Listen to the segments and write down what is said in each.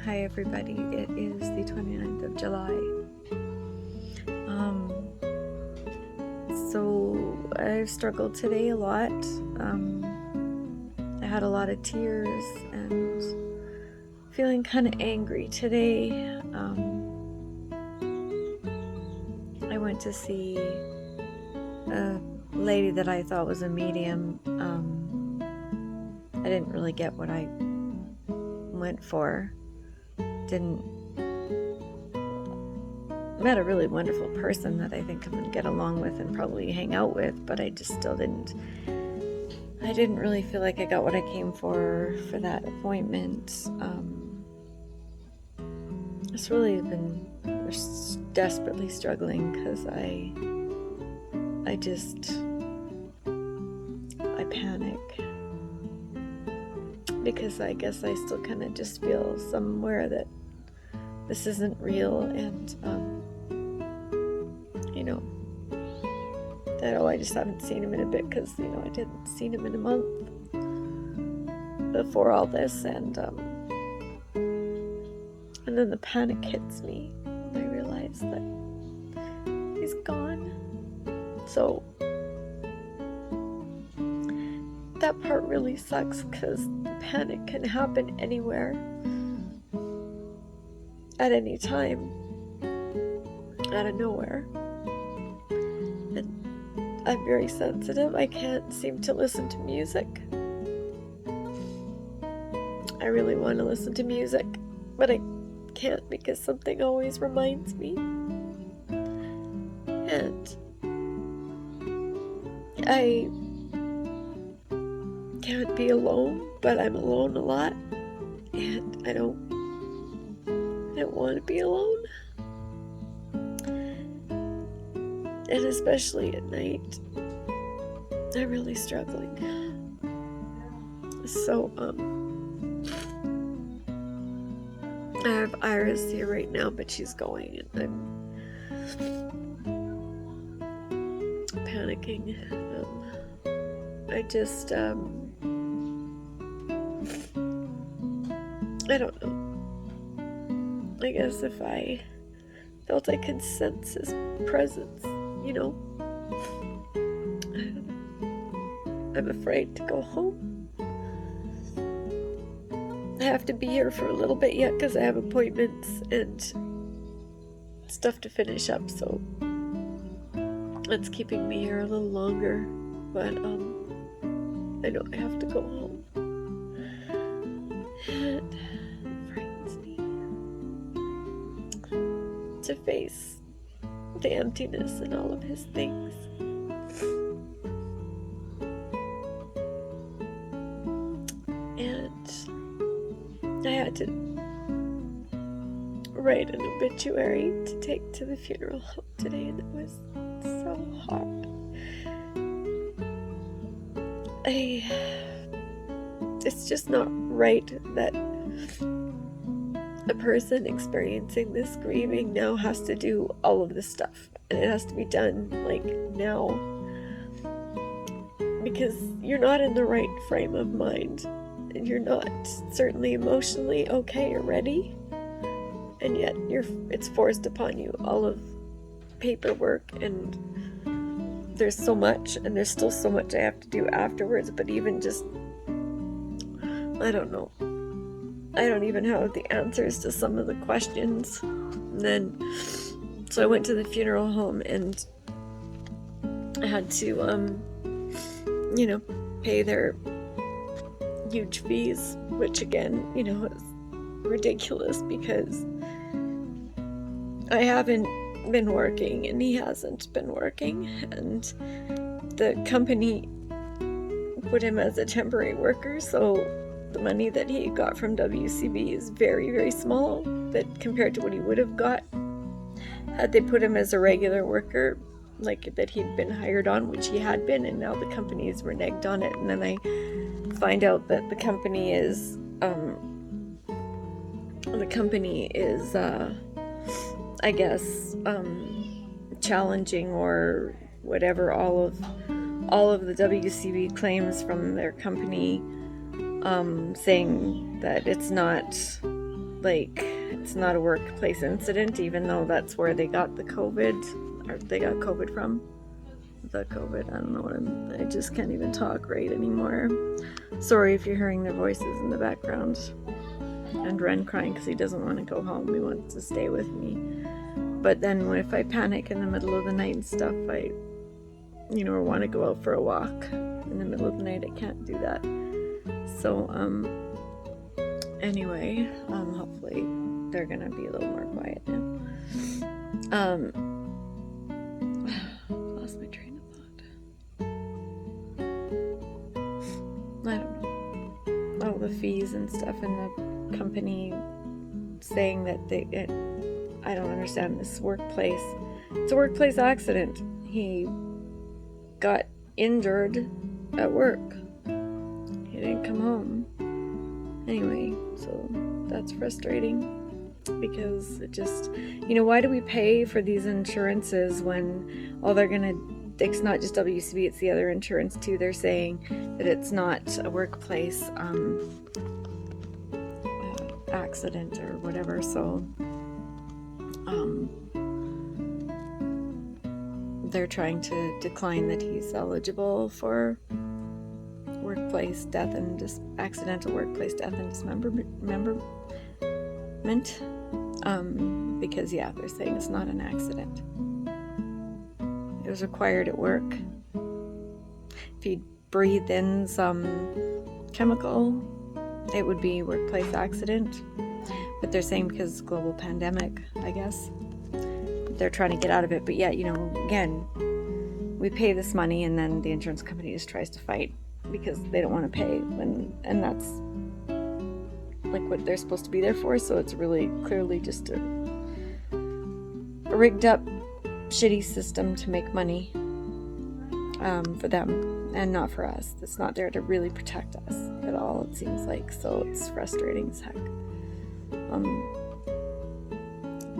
Hi everybody, it is the 29th of July. So I've struggled today a lot. I had a lot of tears and feeling kind of angry today. I went to see a lady that I thought was a medium. I didn't really get what I went for. Met a really wonderful person that I think I'm going to get along with and probably hang out with, but I just still didn't really feel like I got what I came for that appointment. It's really been desperately struggling because I panic because I guess I still kind of just feel somewhere that this isn't real, and that I just haven't seen him in a bit because I didn't see him in a month before all this, and then the panic hits me and I realize that he's gone. So that part really sucks because the panic can happen anywhere, at any time, out of nowhere. And I'm very sensitive. I can't seem to listen to music. I really want to listen to music, but I can't because something always reminds me. And I can't be alone, but I'm alone a lot, and I don't want to be alone, and especially at night I'm really struggling. So I have Iris here right now, but she's going, and I'm panicking. I just I don't know. I guess if I felt I could sense his presence, I don't know. I'm afraid to go home. I have to be here for a little bit yet because I have appointments and stuff to finish up, so that's keeping me here a little longer. But I know I have to go home. And to face the emptiness and all of his things. And I had to write an obituary to take to the funeral home today, and it was so hard. It's just not right that a person experiencing this grieving now has to do all of this stuff, and it has to be done like now, because you're not in the right frame of mind and you're not certainly emotionally okay or ready, and yet it's forced upon you, all of paperwork, and there's so much, and there's still so much I have to do afterwards. But even just, I don't know, I don't even have the answers to some of the questions. And then, so I went to the funeral home, and I had to, pay their huge fees, which again, is ridiculous because I haven't been working and he hasn't been working, and the company put him as a temporary worker, so the money that he got from WCB is very, very small, but compared to what he would have got had they put him as a regular worker, like that he'd been hired on, which he had been, and now the companies reneged on it. And then I find out that the company is I guess challenging or whatever all of the WCB claims from their company, saying that it's not like it's not a workplace incident, even though that's where they got the COVID, or they got COVID from. The COVID, I don't know what I just can't even talk right anymore. Sorry if you're hearing their voices in the background. And Ren crying because he doesn't want to go home. He wants to stay with me. But then if I panic in the middle of the night and stuff, I, or want to go out for a walk in the middle of the night, I can't do that. So, anyway, hopefully they're gonna be a little more quiet now. Lost my train of thought. I don't know. All the fees and stuff in the company saying that I don't understand this workplace. It's a workplace accident. He got injured at work. He didn't come home. Anyway, so that's frustrating because it just, why do we pay for these insurances when all they're gonna, it's not just WCB, it's the other insurance too. They're saying that it's not a workplace accident or whatever, so they're trying to decline that he's eligible for workplace death and accidental workplace death and dismemberment, because they're saying it's not an accident. It was required at work. If he breathed in some chemical, it would be workplace accident. But they're saying because global pandemic, I guess, they're trying to get out of it. But yet, again, we pay this money and then the insurance company just tries to fight because they don't want to pay, and that's like what they're supposed to be there for. So it's really clearly just a rigged up shitty system to make money for them and not for us. It's not there to really protect us at all, it seems like. So it's frustrating as heck.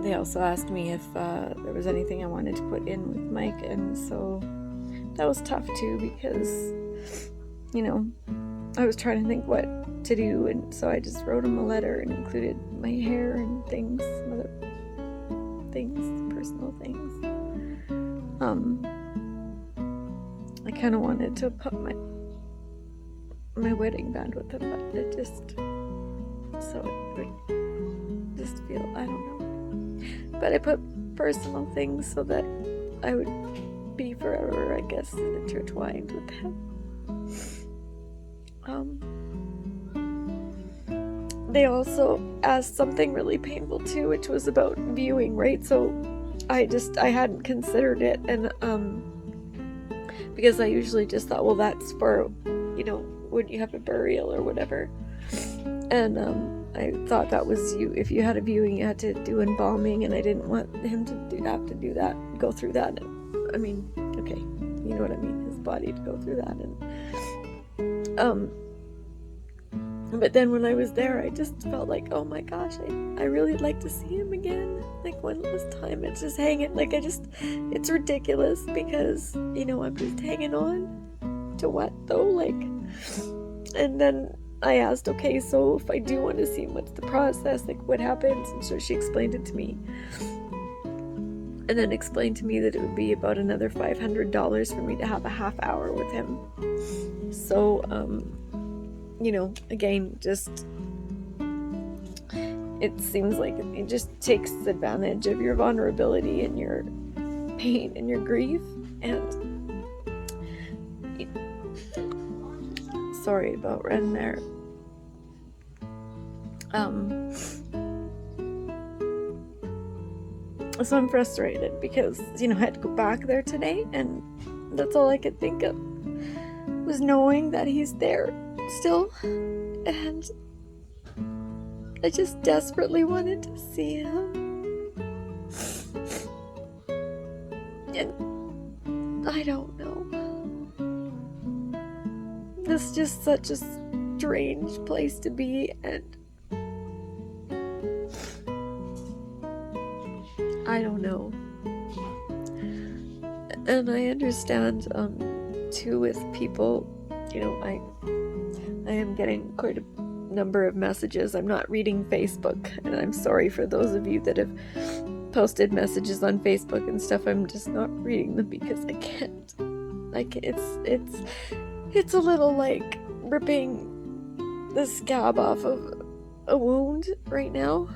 They also asked me if there was anything I wanted to put in with Mike, and so that was tough too because I was trying to think what to do, and so I just wrote him a letter and included my hair and things, some other things, personal things. I kind of wanted to put my wedding band with him, but it just, so it would just feel, I don't know. But I put personal things so that I would be forever, I guess, intertwined with him. They also asked something really painful too, which was about viewing, right? So I hadn't considered it, and because I usually just thought, well, that's for, when you have a burial or whatever. And I thought that was if you had a viewing, you had to do embalming, and I didn't want him to have to do that, go through that. And, I mean, okay, you know what I mean, his body to go through that. And but then when I was there, I just felt like, oh my gosh, I really like to see him again, like one last time. It's just hanging, like it's ridiculous because, I'm just hanging on to what though, like. And then I asked, okay, so if I do want to see him, what's the process, like what happens? And so she explained it to me, and then explained to me that it would be about another $500 for me to have a half hour with him. So again, just, it seems like it just takes advantage of your vulnerability and your pain and your grief. And sorry about Ren there. So I'm frustrated because, I had to go back there today, and that's all I could think of was knowing that he's there still, and I just desperately wanted to see him. And I don't know. This is just such a strange place to be, and I don't know. And I understand too with people, I am getting quite a number of messages. I'm not reading Facebook, and I'm sorry for those of you that have posted messages on Facebook and stuff. I'm just not reading them because I can't. Like, it's a little like ripping the scab off of a wound right now.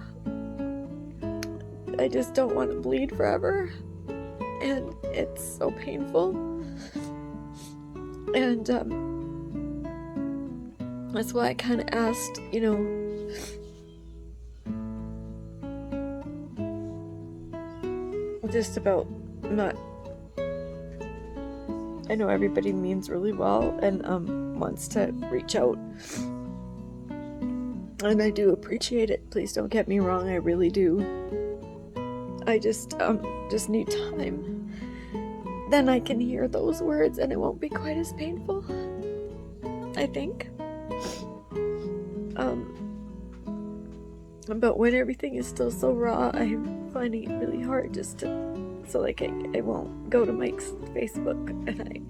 I just don't want to bleed forever, and it's so painful. And that's why I kind of asked, just about not. I know everybody means really well and wants to reach out, and I do appreciate it. Please don't get me wrong, I really do. I just need time. Then I can hear those words and it won't be quite as painful, I think. But when everything is still so raw, I'm finding it really hard just to, I won't go to Mike's Facebook, and I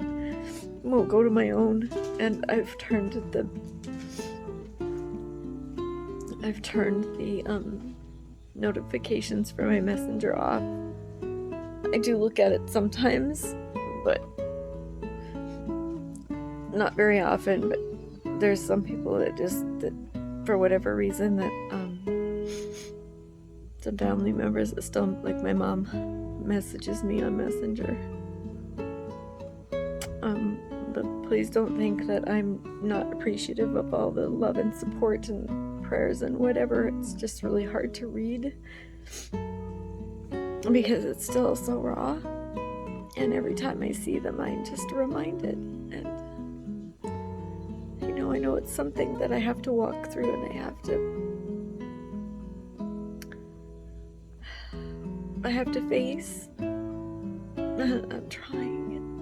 won't go to my own, and I've turned the notifications for my messenger off. I do look at it sometimes, but not very often. But there's some people that for whatever reason, that some family members that still, like my mom, messages me on Messenger. But please don't think that I'm not appreciative of all the love and support and prayers and whatever. It's just really hard to read because it's still so raw, and every time I see them I'm just reminded, and I know it's something that I have to walk through, and I have to face. I'm trying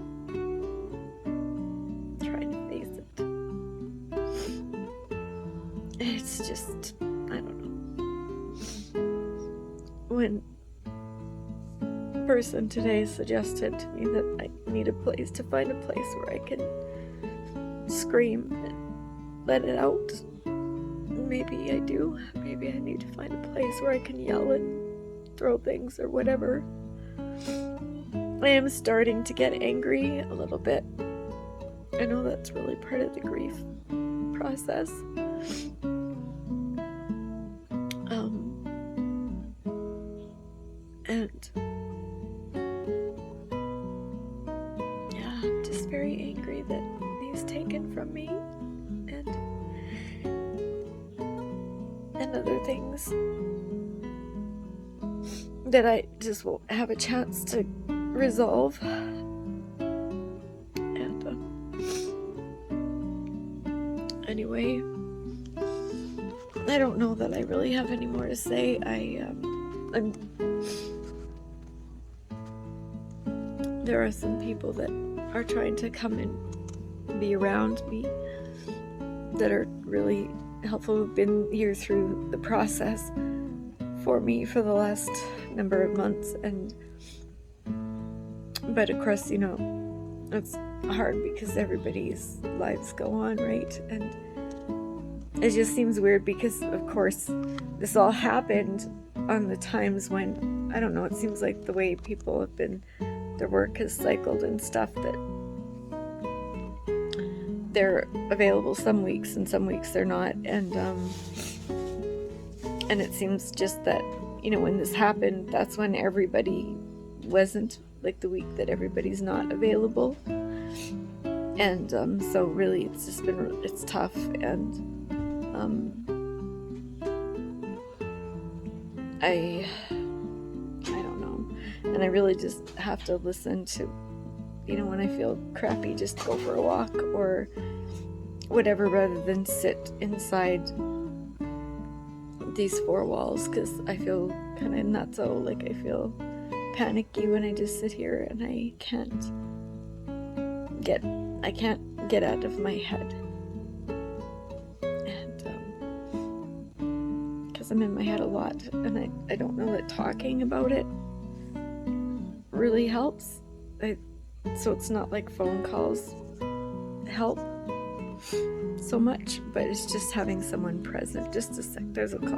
to face it. It's just, I don't know. When a person today suggested to me that I need to find a place where I can scream and let it out. Maybe I do. Maybe I need to find a place where I can yell and throw things or whatever. I am starting to get angry a little bit. I know that's really part of the grief process. And yeah, I'm just very angry that he's taken from me, and other things that I just won't have a chance to resolve. And anyway, I don't know that I really have any more to say. There are some people that are trying to come and be around me that are really helpful, who've been here through the process for me for the last number of months, but of course, it's hard because everybody's lives go on, right? And it just seems weird because, of course, this all happened on the times when, I don't know, it seems like the way people have been, their work has cycled and stuff, that they're available some weeks and some weeks they're not, and it seems just that, when this happened, that's when everybody wasn't, like the week that everybody's not available, and so really it's just been, it's tough, and I don't know, and I really just have to listen to, when I feel crappy, just go for a walk or whatever, rather than sit inside these four walls, because I feel kind of nutso, like I feel panicky when I just sit here and I can't get out of my head, and because I'm in my head a lot, and I don't know that talking about it really helps. So it's not like phone calls help. so much, but it's just having someone present. Just a sec, there's a call.